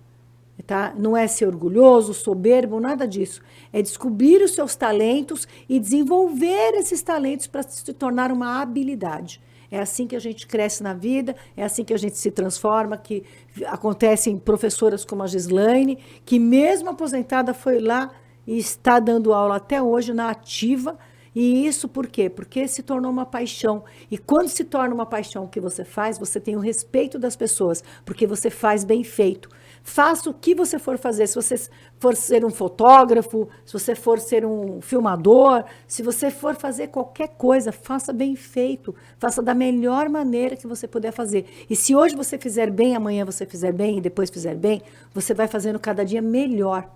Tá? Não é ser orgulhoso, soberbo, nada disso. É descobrir os seus talentos e desenvolver esses talentos para se tornar uma habilidade. É assim que a gente cresce na vida, é assim que a gente se transforma, que acontecem professoras como a Gislaine, que mesmo aposentada foi lá e está dando aula até hoje na ativa. E isso por quê? Porque se tornou uma paixão. E quando se torna uma paixão que você faz, você tem o respeito das pessoas, porque você faz bem feito. Faça o que você for fazer. Se você for ser um fotógrafo, se você for ser um filmador, se você for fazer qualquer coisa, faça bem feito. Faça da melhor maneira que você puder fazer. E se hoje você fizer bem, amanhã você fizer bem e depois fizer bem, você vai fazendo cada dia melhor.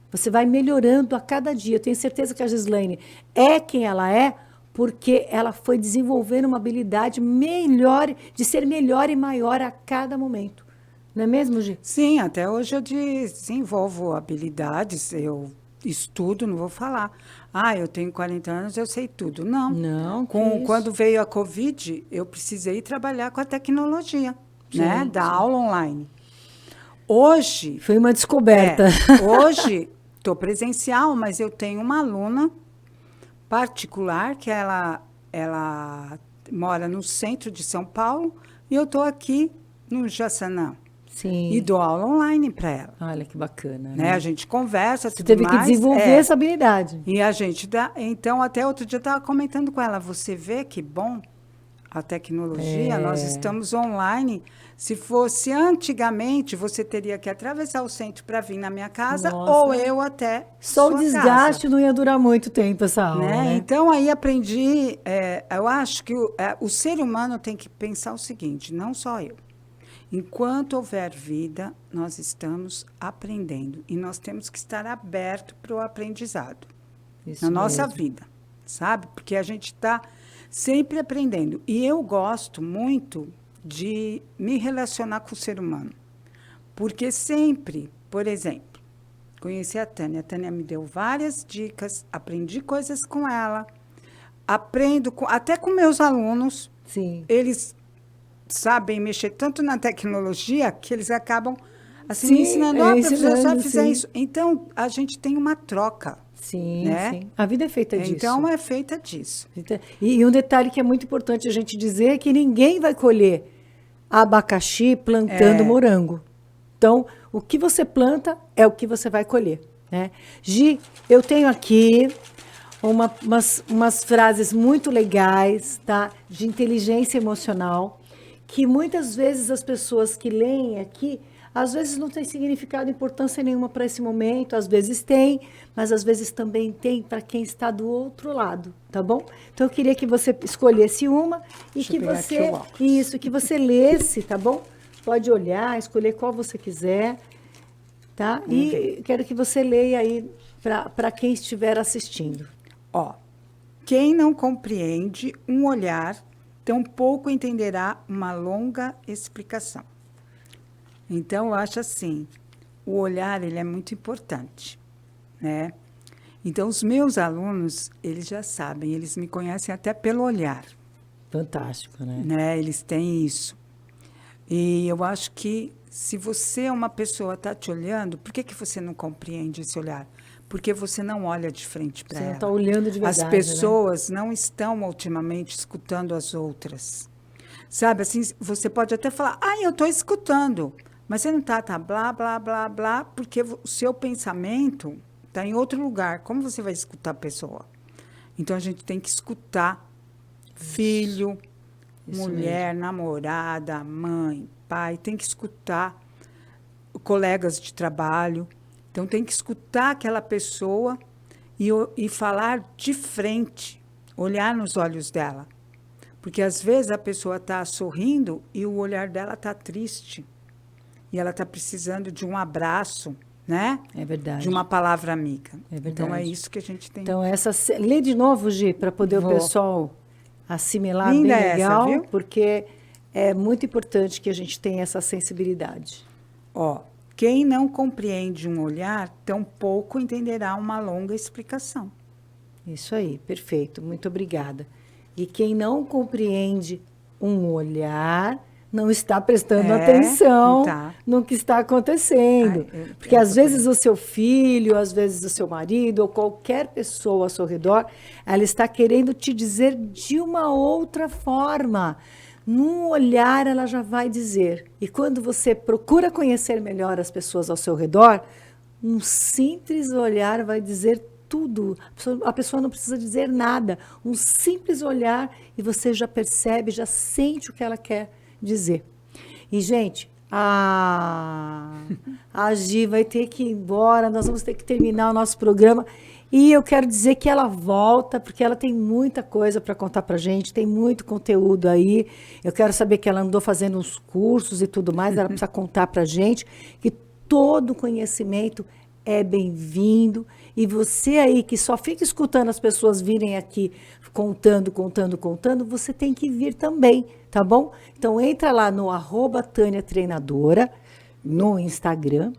Você vai melhorando a cada dia. Eu tenho certeza que a Gislaine é quem ela é, porque ela foi desenvolvendo uma habilidade melhor, de ser melhor e maior a cada momento. Não é mesmo, Gi? Sim, até hoje eu desenvolvo habilidades, eu estudo, não vou falar. Eu tenho 40 anos, eu sei tudo. Não. Não, Quando veio a Covid, eu precisei trabalhar com a tecnologia, né? Da aula online. Hoje... Foi uma descoberta. Hoje, estou presencial, mas eu tenho uma aluna particular, que ela mora no centro de São Paulo, e eu estou aqui no Jaçanã. Sim. E dou aula online para ela. Olha que bacana. Né? A gente conversa, Você teve que desenvolver essa habilidade. E a gente dá. Então, até outro dia eu estava comentando com ela, você vê que bom a tecnologia, nós estamos online. Se fosse antigamente, você teria que atravessar o centro para vir na minha casa, ou eu até só o desgaste casa. Não ia durar muito tempo essa aula. Né? Então, aí aprendi, eu acho que o ser humano tem que pensar o seguinte, não só eu. Enquanto houver vida, nós estamos aprendendo. E nós temos que estar aberto para o aprendizado. Isso na nossa vida, sabe? Porque a gente está sempre aprendendo. E eu gosto muito de me relacionar com o ser humano. Porque sempre, por exemplo, conheci a Tânia. A Tânia me deu várias dicas, aprendi coisas com ela. Aprendo até com meus alunos. Sim. Eles sabem mexer tanto na tecnologia que eles acabam assim me ensinando, professora, só fizer isso. Então, a gente tem uma troca. Sim, né? Sim. A vida é feita disso. Então, é feita disso. E um detalhe que é muito importante a gente dizer é que ninguém vai colher abacaxi plantando morango. Então, o que você planta é o que você vai colher. Né? Gi, eu tenho aqui umas frases muito legais, tá? De inteligência emocional, que muitas vezes as pessoas que leem aqui, às vezes não tem significado, importância nenhuma para esse momento, às vezes tem, mas às vezes também tem para quem está do outro lado, tá bom? Então eu queria que você escolhesse uma e que você lesse, tá bom? Pode olhar, escolher qual você quiser, tá? E quero que você leia aí para quem estiver assistindo. Quem não compreende um olhar, tampouco entenderá uma longa explicação. Então, eu acho assim, o olhar ele é muito importante, né? Então, os meus alunos, eles já sabem, eles me conhecem até pelo olhar. Fantástico, né? Eles têm isso. E eu acho que se você é uma pessoa está te olhando, por que que você não compreende esse olhar? Porque você não olha de frente para Você não ela. está olhando de verdade, As pessoas não estão ultimamente escutando as outras. Sabe, assim, você pode até falar, eu estou escutando, mas você não tá blá, blá, blá, blá, porque o seu pensamento está em outro lugar. Como você vai escutar a pessoa? Então, a gente tem que escutar filho, Isso mulher, namorada, mãe, pai, tem que escutar colegas de trabalho. Então, tem que escutar aquela pessoa e falar de frente, olhar nos olhos dela. Porque, às vezes, a pessoa está sorrindo e o olhar dela está triste. E ela está precisando de um abraço, né? É verdade. De uma palavra amiga. É verdade. Então, é isso que a gente tem. Então, lê de novo, Gi, para poder o pessoal assimilar Linda bem legal, essa, viu? porque é muito importante que a gente tenha essa sensibilidade. Ó, quem não compreende um olhar, tampouco entenderá uma longa explicação. Isso aí, perfeito, muito obrigada. E quem não compreende um olhar, não está prestando atenção tá. no que está acontecendo. Porque às vezes o seu filho, às vezes o seu marido, ou qualquer pessoa ao seu redor, ela está querendo te dizer de uma outra forma. Num olhar ela já vai dizer. E quando você procura conhecer melhor as pessoas ao seu redor, um simples olhar vai dizer tudo. A pessoa não precisa dizer nada. Um simples olhar e você já percebe, já sente o que ela quer dizer. E, gente, a Gi vai ter que ir embora, nós vamos ter que terminar o nosso programa. E eu quero dizer que ela volta, porque ela tem muita coisa para contar para gente, tem muito conteúdo aí. Eu quero saber que ela andou fazendo uns cursos e tudo mais, ela precisa contar para gente que todo conhecimento é bem-vindo. E você aí que só fica escutando as pessoas virem aqui contando, você tem que vir também, tá bom? Então entra lá no @Tânia Treinadora, no Instagram,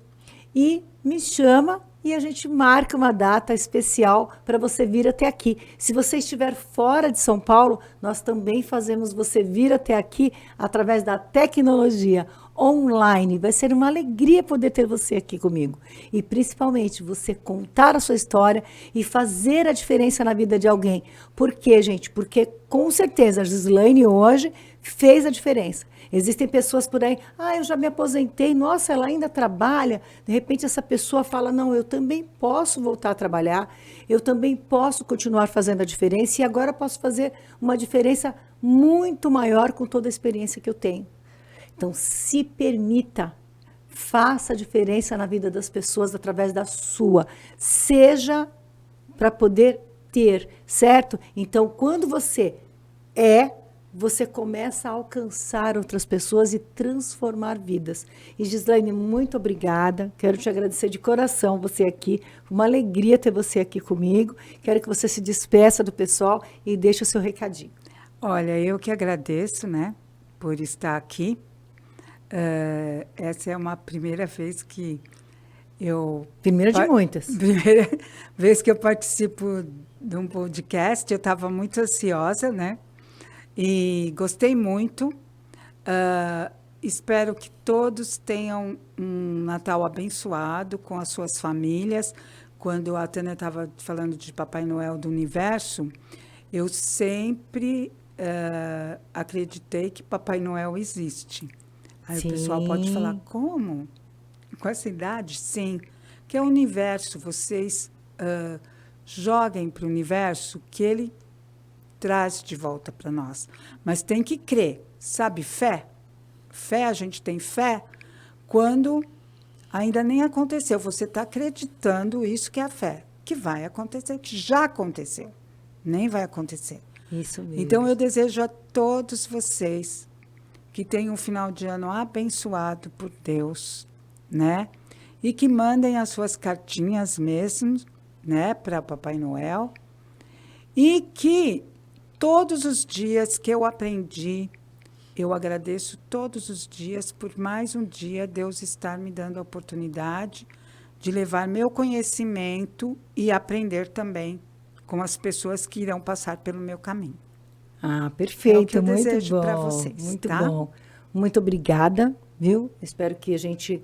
e me chama e a gente marca uma data especial para você vir até aqui. Se você estiver fora de São Paulo, nós também fazemos você vir até aqui através da tecnologia online. Vai ser uma alegria poder ter você aqui comigo. E principalmente você contar a sua história e fazer a diferença na vida de alguém. Por quê, gente? Porque com certeza a Gislaine hoje fez a diferença. Existem pessoas por aí, eu já me aposentei, nossa, ela ainda trabalha. De repente essa pessoa fala, não, eu também posso voltar a trabalhar, eu também posso continuar fazendo a diferença e agora posso fazer uma diferença muito maior com toda a experiência que eu tenho. Então, se permita, faça a diferença na vida das pessoas através da sua. Seja para poder ter, certo? Então, quando você você começa a alcançar outras pessoas e transformar vidas. E Gislaine, muito obrigada. Quero te agradecer de coração você aqui. Uma alegria ter você aqui comigo. Quero que você se despeça do pessoal e deixe o seu recadinho. Olha, eu que agradeço, né, por estar aqui. Essa é uma primeira vez que Primeira de muitas. Primeira vez que eu participo de um podcast. Eu estava muito ansiosa, né? E gostei muito. Espero que todos tenham um Natal abençoado com as suas famílias. Quando a Tânia estava falando de Papai Noel do Universo, eu sempre acreditei que Papai Noel existe. Aí Sim. O pessoal pode falar, como? Com essa idade? Sim. Que é o universo. Vocês joguem para o universo que ele traz de volta para nós. Mas tem que crer. Sabe, fé? Fé, a gente tem fé quando ainda nem aconteceu. Você está acreditando isso que é a fé. Que vai acontecer, que já aconteceu. Nem vai acontecer. Isso mesmo. Então, eu desejo a todos vocês que tenham um final de ano abençoado por Deus, né? E que mandem as suas cartinhas mesmo, né, para Papai Noel. E que todos os dias que eu aprendi, eu agradeço todos os dias por mais um dia Deus estar me dando a oportunidade de levar meu conhecimento e aprender também com as pessoas que irão passar pelo meu caminho. Perfeito, É o que eu muito desejo bom. para vocês, Muito tá? bom. muito obrigada, viu? Espero que a gente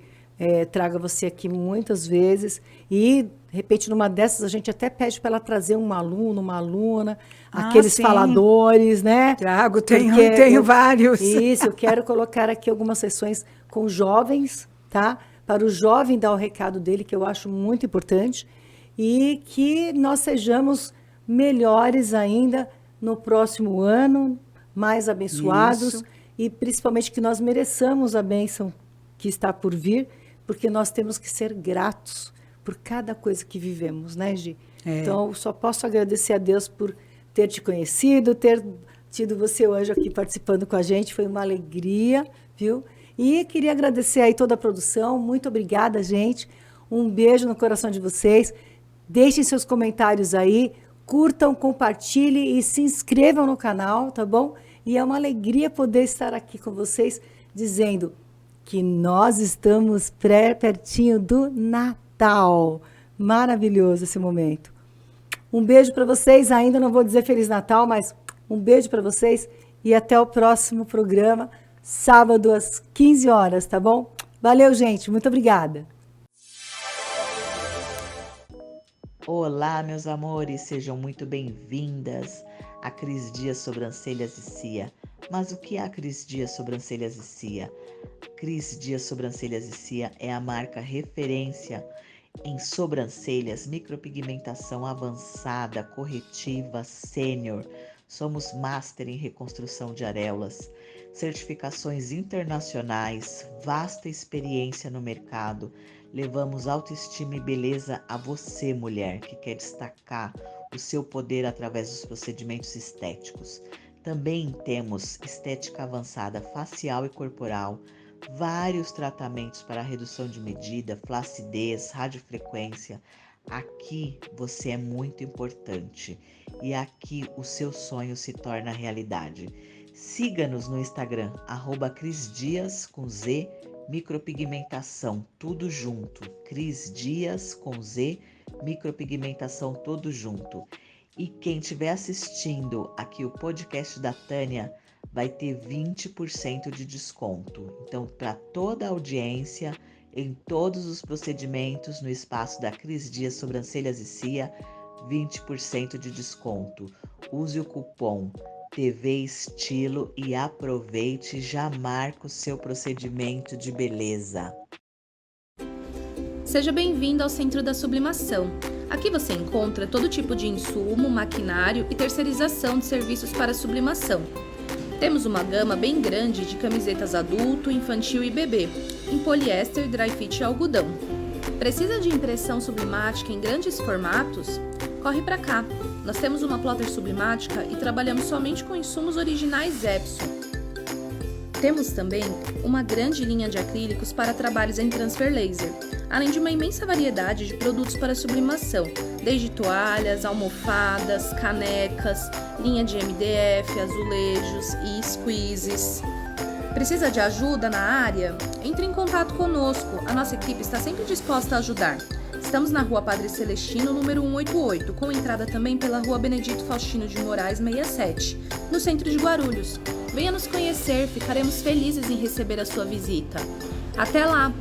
traga você aqui muitas vezes e, de repente, numa dessas, a gente até pede para ela trazer um aluno, uma aluna, aqueles sim. faladores, né? Trago, tenho vários. Isso, eu quero colocar aqui algumas sessões com jovens, tá? Para o jovem dar o recado dele, que eu acho muito importante, e que nós sejamos melhores ainda no próximo ano, mais abençoados, Isso. e principalmente que nós mereçamos a bênção que está por vir, porque nós temos que ser gratos por cada coisa que vivemos, né, Gi? Então, eu só posso agradecer a Deus por ter te conhecido, ter tido você hoje aqui participando com a gente, foi uma alegria, viu? E queria agradecer aí toda a produção, muito obrigada, gente, um beijo no coração de vocês, deixem seus comentários aí, curtam, compartilhem e se inscrevam no canal, tá bom? E é uma alegria poder estar aqui com vocês, dizendo que nós estamos pertinho do Natal. Maravilhoso esse momento. Um beijo para vocês, ainda não vou dizer Feliz Natal, mas um beijo para vocês e até o próximo programa, sábado às 15 horas, tá bom? Valeu, gente, muito obrigada. Olá, meus amores, sejam muito bem-vindas a Cris Dias Sobrancelhas e Cia. Mas o que é a Cris Dias Sobrancelhas e Cia? Cris Dias Sobrancelhas e Cia é a marca referência em sobrancelhas, micropigmentação avançada, corretiva, sênior. Somos master em reconstrução de areolas, certificações internacionais, vasta experiência no mercado. Levamos autoestima e beleza a você, mulher, que quer destacar o seu poder através dos procedimentos estéticos. Também temos estética avançada facial e corporal, vários tratamentos para redução de medida, flacidez, radiofrequência. Aqui você é muito importante e aqui o seu sonho se torna realidade. Siga-nos no Instagram, @CrisDias com Z, micropigmentação, tudo junto. Cris Dias com Z, micropigmentação, tudo junto. E quem estiver assistindo aqui o podcast da Tânia vai ter 20% de desconto. Então, para toda a audiência, em todos os procedimentos no espaço da Cris Dias Sobrancelhas e Cia, 20% de desconto. Use o cupom TV Estilo e aproveite, já marca o seu procedimento de beleza. Seja bem-vindo ao Centro da Sublimação. Aqui você encontra todo tipo de insumo, maquinário e terceirização de serviços para sublimação. Temos uma gama bem grande de camisetas adulto, infantil e bebê, em poliéster, dry fit e algodão. Precisa de impressão sublimática em grandes formatos? Corre para cá! Nós temos uma plotter sublimática e trabalhamos somente com insumos originais Epson. Temos também uma grande linha de acrílicos para trabalhos em transfer laser, além de uma imensa variedade de produtos para sublimação, desde toalhas, almofadas, canecas, linha de MDF, azulejos e squeezes. Precisa de ajuda na área? Entre em contato conosco, a nossa equipe está sempre disposta a ajudar. Estamos na Rua Padre Celestino, número 188, com entrada também pela Rua Benedito Faustino de Moraes, 67, no centro de Guarulhos. Venha nos conhecer, ficaremos felizes em receber a sua visita. Até lá!